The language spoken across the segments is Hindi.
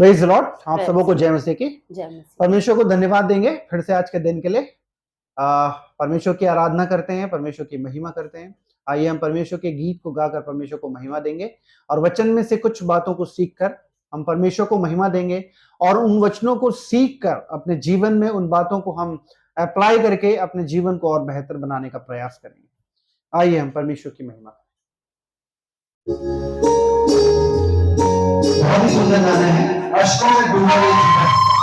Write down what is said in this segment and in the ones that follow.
Praise Lord. आप सबों को जय मसीह की। जय मसीह। परमेश्वर को धन्यवाद देंगे फिर से आज के दिन के लिए। परमेश्वर की आराधना करते हैं, परमेश्वर की महिमा करते हैं। आइए हम परमेश्वर के गीत को गाकर परमेश्वर को महिमा देंगे और वचन में से कुछ बातों को सीखकर हम परमेश्वर को महिमा देंगे और उन वचनों को सीखकर अपने जीवन में उन बातों को हम अप्लाई करके अपने जीवन को और बेहतर बनाने का प्रयास करेंगे। आइए हम परमेश्वर की महिमा। बहुत ही सुंदर गाना है, अश्कों में डूबा ये जीवन।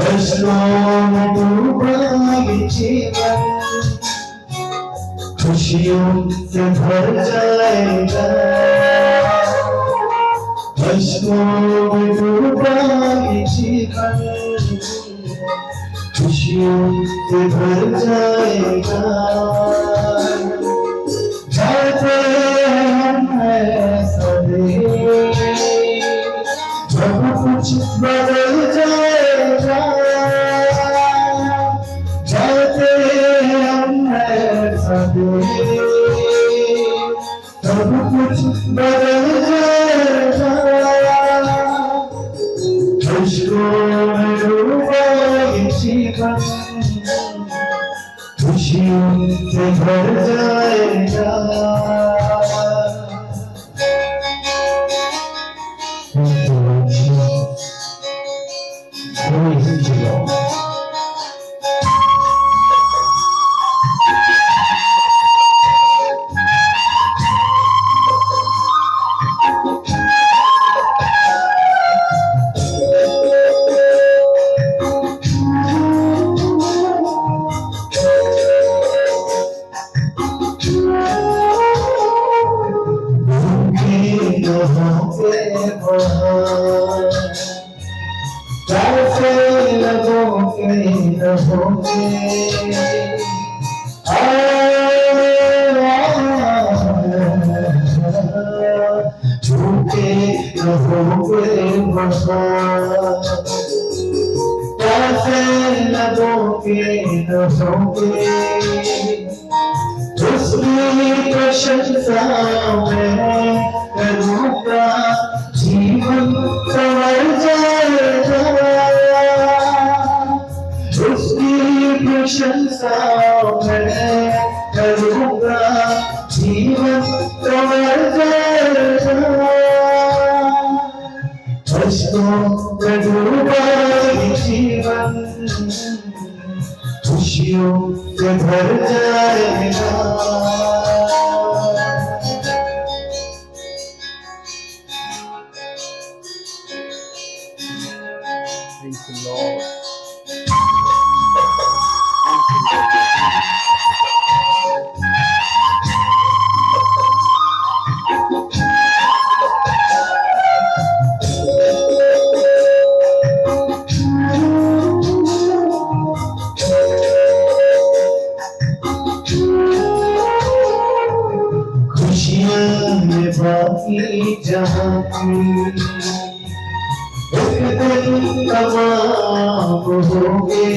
अश्कों में डूबा ये जीवन खुशियों से भर जाएगा। अश्कों में डूबा ये जीवन खुशियों से भर जाएगा। जाते हम ऐसा दें सब कुछ बदल जाएगा। जाते हम ऐसा दें सब कुछ बदल जाएगा। जीवन खुशियों से भर जाएगा। प्रशंसा मैं करूँगा, जीवन संवर जाएगा। उसकी प्रशंसा मैं करूँगा, जीवन संवर जाएगा। अश्कों में डूबा ये जीवन खुशियों से भर जाएगा। Thank you, Lord. खुशियाँ में बाकी जहाँ की तमाम होंगे।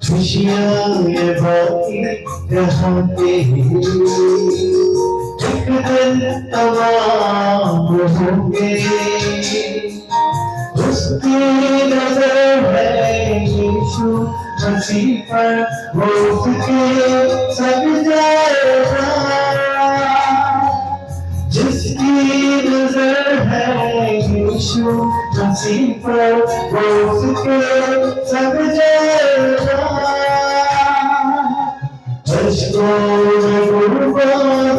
खुशियाँ ये बाकी यहाँ पे एक दिन तमाम होंगे। उसकी नजर है यीशु मसीह पर, वो उसके सब जाएगा। जिसकी नजर है यीशु मसीह पर, वो उसके सब जाएगा। अश्कों में डूबा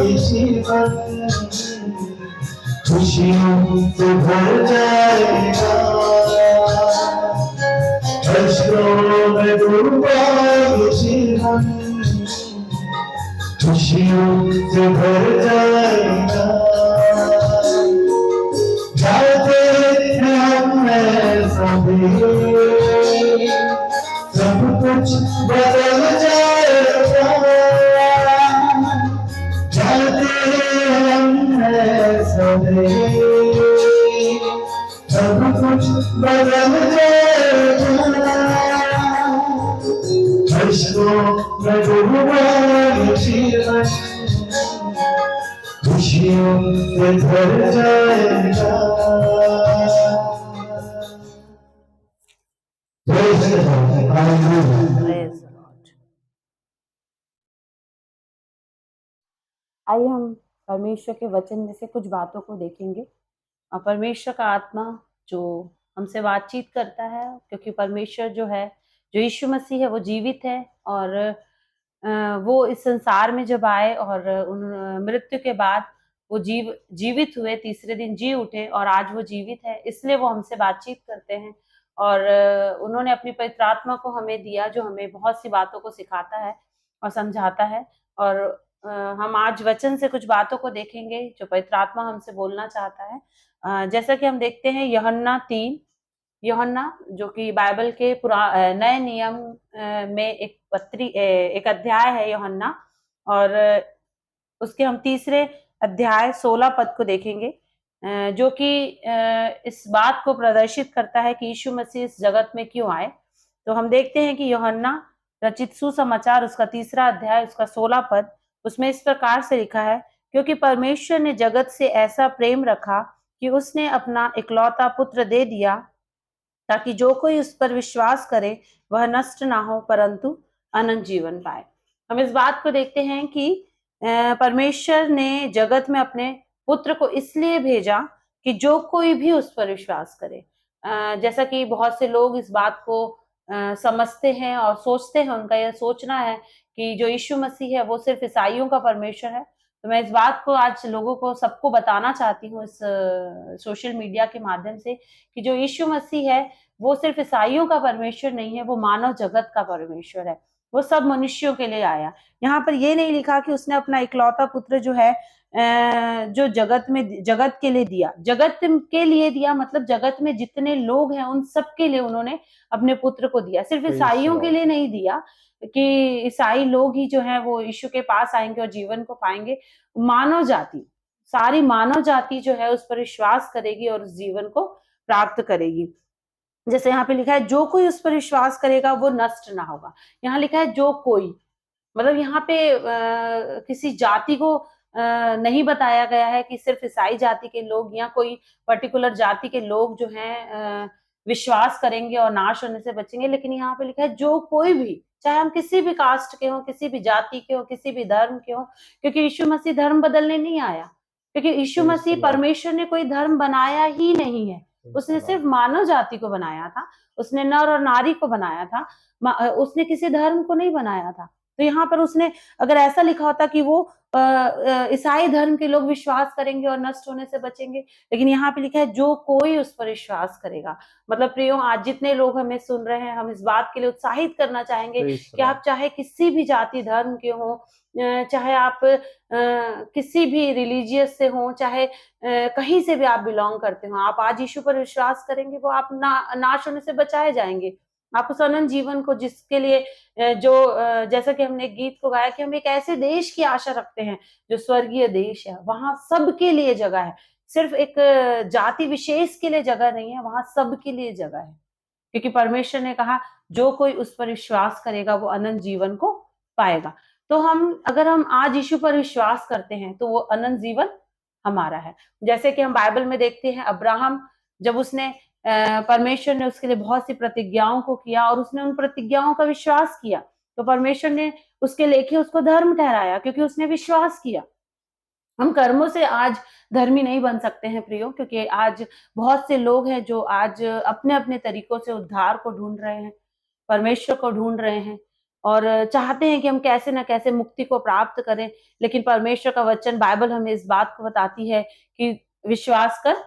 ये जीवन खुशियों से भर जाएगा। अश्कों में डूबा ये जीवन खुशियों से भर जाएगा। जाते हम ऐसा दें सब कुछ बदल जाएगा। जाते हम ऐसा दें सब कुछ बदल जाएगा, खुशियों में डूबा जीवन, खुशियों से भर जाएगा। Praise the Lord. Hallelujah. आइए हम परमेश्वर के वचन में से कुछ बातों को देखेंगे। परमेश्वर का आत्मा जो हमसे बातचीत करता है, क्योंकि परमेश्वर जो है, जो यीशु मसीह है, वो जीवित है और वो इस संसार में जब आए और उन मृत्यु के बाद वो जीवित हुए, तीसरे दिन जी उठे और आज वो जीवित है, इसलिए वो हमसे बातचीत करते हैं और उन्होंने अपनी पवित्र आत्मा को हमें दिया, जो हमें बहुत सी बातों को सिखाता है और समझाता है। और हम आज वचन से कुछ बातों को देखेंगे जो पवित्र आत्मा हमसे बोलना चाहता है। जैसा कि हम देखते हैं यूहन्ना जो कि बाइबल के नए नियम में एक अध्याय है यूहन्ना, और उसके हम तीसरे अध्याय 16 पद को देखेंगे, जो कि इस बात को प्रदर्शित करता है कि यीशु मसीह इस जगत में क्यों आए। तो हम देखते हैं कि यूहन्ना रचित सुसमाचार उसका तीसरा अध्याय उसका 16 पद, उसमें इस प्रकार से लिखा है, क्योंकि परमेश्वर ने जगत से ऐसा प्रेम रखा कि उसने अपना इकलौता पुत्र दे दिया, ताकि जो कोई उस पर विश्वास करे वह नष्ट ना हो परंतु अनंत जीवन पाए। हम इस बात को देखते हैं कि परमेश्वर ने जगत में अपने पुत्र को इसलिए भेजा कि जो कोई भी उस पर विश्वास करे। जैसा कि बहुत से लोग इस बात को समझते हैं और सोचते हैं, उनका यह सोचना है कि जो यीशु मसीह है वो सिर्फ ईसाइयों का परमेश्वर है। तो मैं इस बात को आज लोगों को सबको बताना चाहती हूँ इस सोशल मीडिया के माध्यम से, कि जो यीशु मसीह है वो सिर्फ ईसाइयों का परमेश्वर नहीं है, वो मानव जगत का परमेश्वर है। वो सब मनुष्यों के लिए आया। यहाँ पर ये नहीं लिखा कि उसने अपना इकलौता पुत्र जो है जो जगत के लिए दिया, जगत के लिए दिया मतलब जगत में जितने लोग हैं उन सब के लिए उन्होंने अपने पुत्र को दिया। सिर्फ ईसाइयों के लिए नहीं दिया कि ईसाई लोग ही जो है वो यीशु के पास आएंगे और जीवन को पाएंगे। मानव जाति, सारी मानव जाति जो है उस पर विश्वास करेगी और उस जीवन को प्राप्त करेगी। जैसे यहाँ पे लिखा है जो कोई उस पर विश्वास करेगा वो नष्ट ना होगा। यहाँ लिखा है जो कोई, मतलब यहाँ पे किसी जाति को नहीं बताया गया है कि सिर्फ ईसाई जाति के लोग या कोई पर्टिकुलर जाति के लोग जो हैं विश्वास करेंगे और नाश होने से बचेंगे, लेकिन यहाँ पे लिखा है जो कोई भी, चाहे हम किसी भी कास्ट के हों, किसी भी जाति के हों, किसी भी धर्म के हों, क्योंकि यीशु मसीह धर्म बदलने नहीं आया, क्योंकि यीशु मसीह परमेश्वर ने कोई धर्म बनाया ही नहीं है। उसने सिर्फ मानव जाति को बनाया था, उसने नर और नारी को बनाया था, उसने किसी धर्म को नहीं बनाया था। तो यहाँ पर उसने अगर ऐसा लिखा होता कि वो ईसाई धर्म के लोग विश्वास करेंगे और नष्ट होने से बचेंगे, लेकिन यहाँ पे लिखा है जो कोई उस पर विश्वास करेगा। मतलब प्रियो, आज जितने लोग हमें सुन रहे हैं, हम इस बात के लिए उत्साहित करना चाहेंगे कि आप चाहे किसी भी जाति धर्म के हो, चाहे आप किसी भी रिलीजियस से हो, चाहे कहीं से भी आप बिलोंग करते हो, आप आज यीशु पर विश्वास करेंगे, वो आप नाश होने से बचाए जाएंगे। आप उस अनंत जीवन को, जिसके लिए जैसा कि हमने गीत को गाया कि हम एक ऐसे देश की आशा रखते हैं जो स्वर्गीय देश है, वहां सबके लिए जगह है। सिर्फ एक जाति विशेष के लिए जगह नहीं है, वहां सबके लिए जगह है, क्योंकि परमेश्वर ने कहा जो कोई उस पर विश्वास करेगा वो अनंत जीवन को पाएगा। तो अगर हम आज यीशु पर विश्वास करते हैं तो वो अनंत जीवन हमारा है। जैसे कि हम बाइबल में देखते हैं, अब्राहम जब उसने परमेश्वर ने उसके लिए बहुत सी प्रतिज्ञाओं को किया और उसने उन प्रतिज्ञाओं का विश्वास किया, तो परमेश्वर ने उसके लेखे उसको धर्म ठहराया, क्योंकि उसने विश्वास किया। हम कर्मों से आज धर्मी नहीं बन सकते हैं प्रियो, क्योंकि आज बहुत से लोग हैं जो आज अपने अपने तरीकों से उद्धार को ढूंढ रहे हैं, परमेश्वर को ढूंढ रहे हैं और चाहते हैं कि हम कैसे ना कैसे मुक्ति को प्राप्त करें। लेकिन परमेश्वर का वचन, बाइबल हमें इस बात को बताती है कि विश्वास कर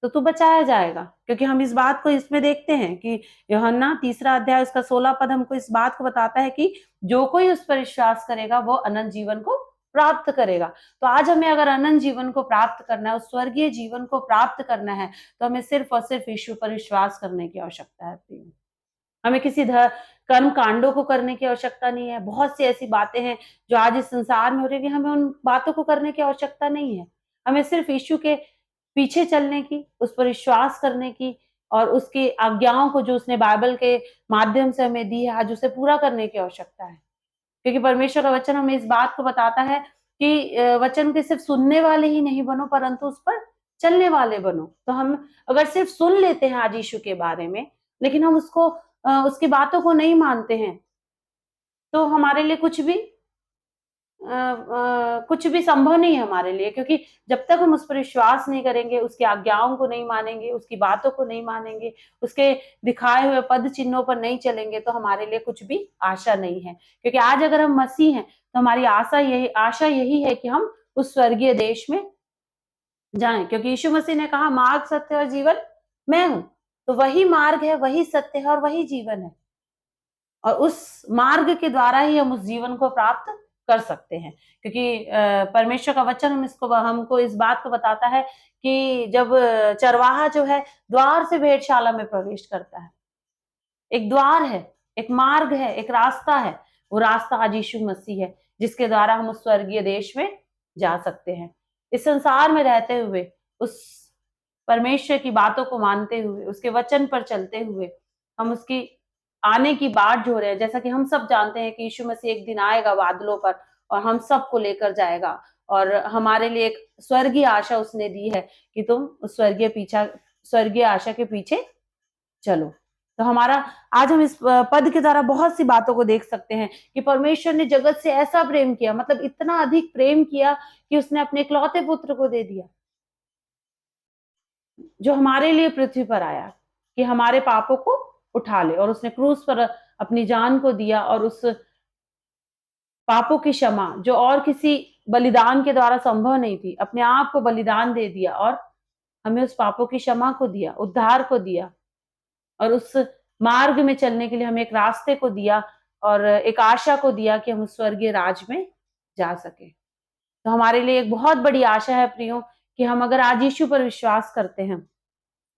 तो तू बचाया जाएगा, क्योंकि हम इस बात को इसमें देखते हैं कि यूहन्ना तीसरा अध्याय उसका 16 पद हमको इस बात को बताता है कि जो कोई उस पर विश्वास करेगा वो अनंत जीवन को प्राप्त करेगा। तो आज हमें अगर अनंत जीवन को प्राप्त करना है, उस स्वर्गीय जीवन को प्राप्त करना है, तो हमें सिर्फ और सिर्फ यीशु पर विश्वास करने की आवश्यकता है। हमें किसी कर्म कांडों को करने की आवश्यकता नहीं है। बहुत सी ऐसी बातें हैं जो आज इस संसार में हो रही है, हमें उन बातों को करने की आवश्यकता नहीं है। हमें सिर्फ यीशु के पीछे चलने की, उस पर विश्वास करने की और उसकी आज्ञाओं को जो उसने बाइबल के माध्यम से हमें दी है, आज उसे पूरा करने की आवश्यकता है। क्योंकि परमेश्वर का वचन हमें इस बात को बताता है कि वचन के सिर्फ सुनने वाले ही नहीं बनो, परंतु उस पर चलने वाले बनो। तो हम अगर सिर्फ सुन लेते हैं आज यीशु के बारे में, लेकिन हम उसकी बातों को नहीं मानते हैं, तो हमारे लिए कुछ भी संभव नहीं है हमारे लिए, क्योंकि जब तक हम उस पर विश्वास नहीं करेंगे, उसकी आज्ञाओं को नहीं मानेंगे, उसकी बातों को नहीं मानेंगे, उसके दिखाए हुए पद चिन्हों पर नहीं चलेंगे, तो हमारे लिए कुछ भी आशा नहीं है। क्योंकि आज अगर हम मसीह हैं, तो हमारी आशा यही है कि हम उस स्वर्गीय देश में जाएं, क्योंकि यीशु मसीह ने कहा, मार्ग, सत्य और जीवन मैं हूं। तो वही मार्ग है, वही सत्य है और वही जीवन है, और उस मार्ग के द्वारा ही हम उस जीवन को प्राप्त कर सकते हैं। क्योंकि परमेश्वर का वचन हमको इस बात को बताता है कि जब चरवाहा जो है द्वार से भेड़शाला में प्रवेश करता है, एक द्वार है, एक मार्ग है, एक रास्ता है। वो रास्ता आज यीशु मसीह है, जिसके द्वारा हम उस स्वर्गीय देश में जा सकते हैं। इस संसार में रहते हुए, उस परमेश्वर की बातों को मानते हुए, उसके वचन पर चलते हुए, हम उसकी आने की बाट जो रहे हैं। जैसा कि हम सब जानते हैं कि यीशु मसीह एक दिन आएगा बादलों पर और हम सबको लेकर जाएगा, और हमारे लिए एक स्वर्गीय आशा उसने दी है कि तुम उस स्वर्गीय आशा के पीछे चलो। तो हमारा आज हम इस पद के द्वारा बहुत सी बातों को देख सकते हैं कि परमेश्वर ने जगत से ऐसा प्रेम किया, मतलब इतना अधिक प्रेम किया कि उसने अपने इकलौते पुत्र को दे दिया, जो हमारे लिए पृथ्वी पर आया कि हमारे पापों को उठा ले। और उसने क्रूस पर अपनी जान को दिया, और उस पापों की क्षमा जो और किसी बलिदान के द्वारा संभव नहीं थी, अपने आप को बलिदान दे दिया और हमें उस पापों की क्षमा को दिया, उद्धार को दिया, और उस मार्ग में चलने के लिए हमें एक रास्ते को दिया और एक आशा को दिया कि हम उस स्वर्गीय राज में जा सके। तो हमारे लिए एक बहुत बड़ी आशा है प्रियो, कि हम अगर आज यीशु पर विश्वास करते हैं,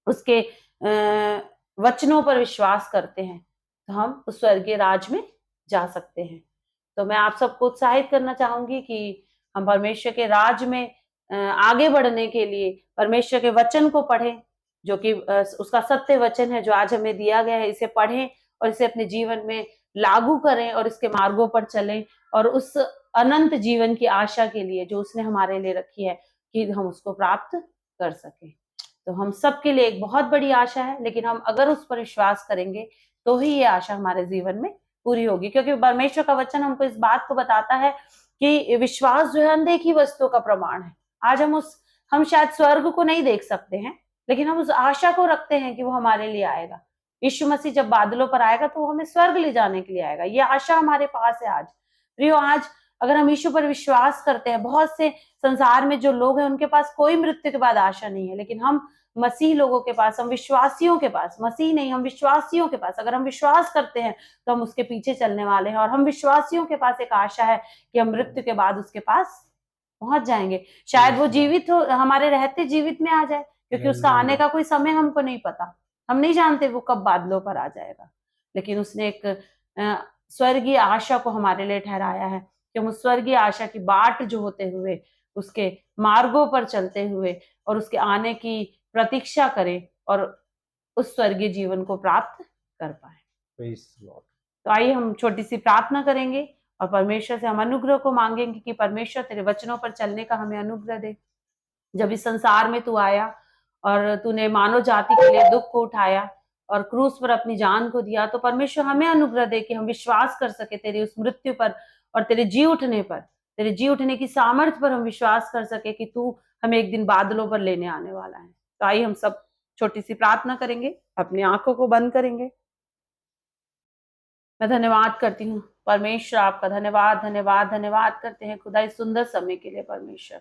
उसके वचनों पर विश्वास करते हैं, तो हम उस स्वर्गीय राज में जा सकते हैं। तो मैं आप सबको उत्साहित करना चाहूंगी कि हम परमेश्वर के राज में आगे बढ़ने के लिए परमेश्वर के वचन को पढ़ें, जो कि उसका सत्य वचन है जो आज हमें दिया गया है। इसे पढ़ें और इसे अपने जीवन में लागू करें और इसके मार्गों पर चलें, और उस अनंत जीवन की आशा के लिए जो उसने हमारे लिए रखी है, कि हम उसको प्राप्त कर सकें। तो हम सबके लिए एक बहुत बड़ी आशा है, लेकिन हम अगर उस पर विश्वास करेंगे तो ही ये आशा हमारे जीवन में पूरी होगी। क्योंकि परमेश्वर का वचन हमको इस बात को बताता है कि विश्वास जो है अनदेखी वस्तुओं का प्रमाण है। आज हम शायद स्वर्ग को नहीं देख सकते हैं, लेकिन हम उस आशा को रखते हैं कि वो हमारे लिए आएगा। यीशु मसीह जब बादलों पर आएगा तो वो हमें स्वर्ग ले जाने के लिए आएगा। ये आशा हमारे पास है आज। प्रियो, आज अगर हम यीशु पर विश्वास करते हैं, बहुत से संसार में जो लोग हैं उनके पास कोई मृत्यु के बाद आशा नहीं है, लेकिन हम मसीह लोगों के पास, हम विश्वासियों के पास, मसीह नहीं, हम विश्वासियों के पास अगर हम विश्वास करते हैं तो हम उसके पीछे चलने वाले हैं। और हम विश्वासियों के पास एक आशा है कि हम मृत्यु के बाद उसके पास पहुंच जाएंगे। शायद वो जीवित हो, हमारे रहते जीवित में आ जाए, क्योंकि उसका आने का कोई समय हमको नहीं पता। हम नहीं जानते वो कब बादलों पर आ जाएगा, लेकिन उसने एक स्वर्गीय आशा को हमारे लिए ठहराया है कि हम उस स्वर्गीय आशा की बाट जो होते हुए, उसके मार्गों पर चलते हुए और उसके आने की प्रतीक्षा करें और उस स्वर्गीय जीवन को प्राप्त कर पाए। Praise the Lord. तो आइए हम छोटी सी प्रार्थना करेंगे और परमेश्वर से हम अनुग्रह को मांगेंगे कि परमेश्वर तेरे वचनों पर चलने का हमें अनुग्रह दे। जब इस संसार में तू आया और तूने मानव जाति के लिए दुख को उठाया और क्रूस पर अपनी जान को दिया, तो परमेश्वर हमें अनुग्रह दे कि हम विश्वास कर सके तेरी उस मृत्यु पर और तेरे जी उठने पर, तेरे जी उठने की सामर्थ्य पर हम विश्वास कर सके कि तू हमें एक दिन बादलों पर लेने आने वाला है। तो आइए हम सब छोटी सी प्रार्थना करेंगे, अपनी आंखों को बंद करेंगे। मैं धन्यवाद करती हूँ परमेश्वर, आपका धन्यवाद धन्यवाद धन्यवाद करते हैं खुदा इस सुंदर समय के लिए। परमेश्वर,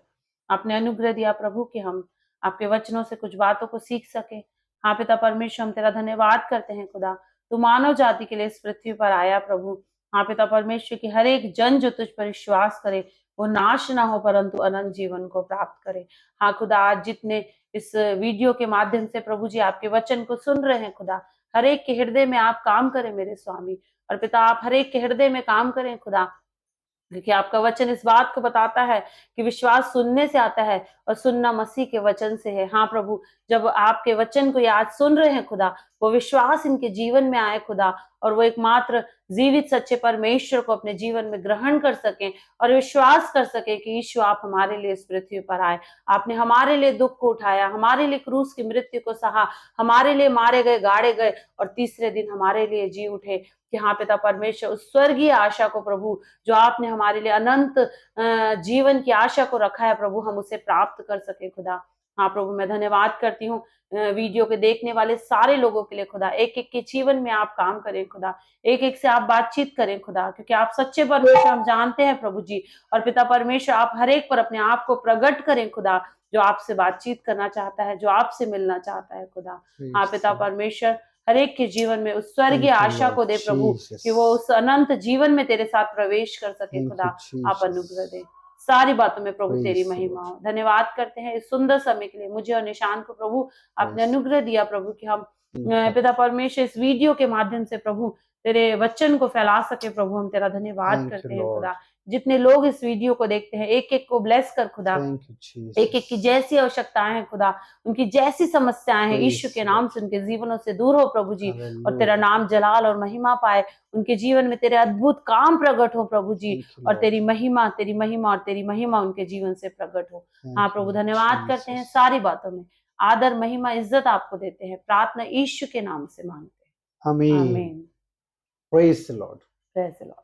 आपने अनुग्रह दिया प्रभु कि हम आपके वचनों से कुछ बातों को सीख सके। हाँ पिता परमेश्वर, हम तेरा धन्यवाद करते हैं खुदा, तू मानव जाति के लिए इस पृथ्वी पर आया प्रभु। हाँ पिता परमेश्वर, की हर एक जन जो तुझ पर विश्वास करे वो नाश ना हो परंतु अनंत जीवन को प्राप्त करे। हाँ खुदा, आज जितने इस वीडियो के माध्यम से प्रभु जी आपके वचन को सुन रहे हैं खुदा, हर एक के हृदय में आप काम करें मेरे स्वामी। और पिता, आप हर एक के हृदय में काम करें खुदा, क्योंकि आपका वचन इस बात को बताता है कि विश्वास सुनने से आता है और सुनना मसीह के वचन से है। हाँ प्रभु, जब आपके वचन को ये आज सुन रहे हैं खुदा, वो विश्वास इनके जीवन में आए खुदा, और वो एकमात्र जीवित सच्चे परमेश्वर को अपने जीवन में ग्रहण कर सकें और विश्वास कर सकें कि यीशु आप हमारे लिए इस पृथ्वी पर आए, आपने हमारे लिए दुख को उठाया, हमारे लिए क्रूस की मृत्यु को सहा, हमारे लिए मारे गए, गाड़े गए और तीसरे दिन हमारे लिए जी उठे। कि हाँ पिता परमेश्वर, उस स्वर्गीय आशा को प्रभु, जो आपने हमारे लिए अनंत जीवन की आशा को रखा है प्रभु, हम उसे प्राप्त कर सके खुदा। हाँ प्रभु, मैं धन्यवाद करती हूँ वीडियो के देखने वाले सारे लोगों के लिए खुदा। एक एक के जीवन में आप काम करें खुदा, एक एक से आप बातचीत करें खुदा, क्योंकि आप सच्चे परमेश्वर हम जानते हैं प्रभु जी। और पिता परमेश्वर, आप हर एक पर अपने आप को प्रकट करें खुदा, जो आपसे बातचीत करना चाहता है, जो आपसे मिलना चाहता है खुदा। हाँ पिता परमेश्वर, हर एक के जीवन में उस स्वर्गीय आशा को दे प्रभु, कि वो उस अनंत जीवन में तेरे साथ प्रवेश कर सके खुदा। आप अनुग्रह दे, सारी बातों में प्रभु तेरी महिमा हो। धन्यवाद करते हैं इस सुंदर समय के लिए। मुझे और निशान को प्रभु आपने अनुग्रह दिया प्रभु, कि हम पिता परमेश्वर इस वीडियो के माध्यम से प्रभु तेरे वचन को फैला सके प्रभु। हम तेरा धन्यवाद करते हैं खुदा। जितने लोग इस वीडियो को देखते हैं, एक एक को ब्लेस कर खुदा, एक एक की जैसी आवश्यकताएं हैं खुदा, उनकी जैसी समस्याएं हैं, यीशु के नाम से उनके जीवनों से दूर हो प्रभु जी, और तेरा नाम जलाल और महिमा पाए। उनके जीवन में तेरे अद्भुत काम प्रकट हो प्रभु जी, और तेरी महिमा और तेरी महिमा उनके जीवन से प्रकट हो। हाँ प्रभु, धन्यवाद करते हैं, सारी बातों में आदर महिमा इज्जत आपको देते हैं। प्रार्थना यीशु के नाम से मांगते हैं, आमीन। Praise the Lord. Praise the Lord.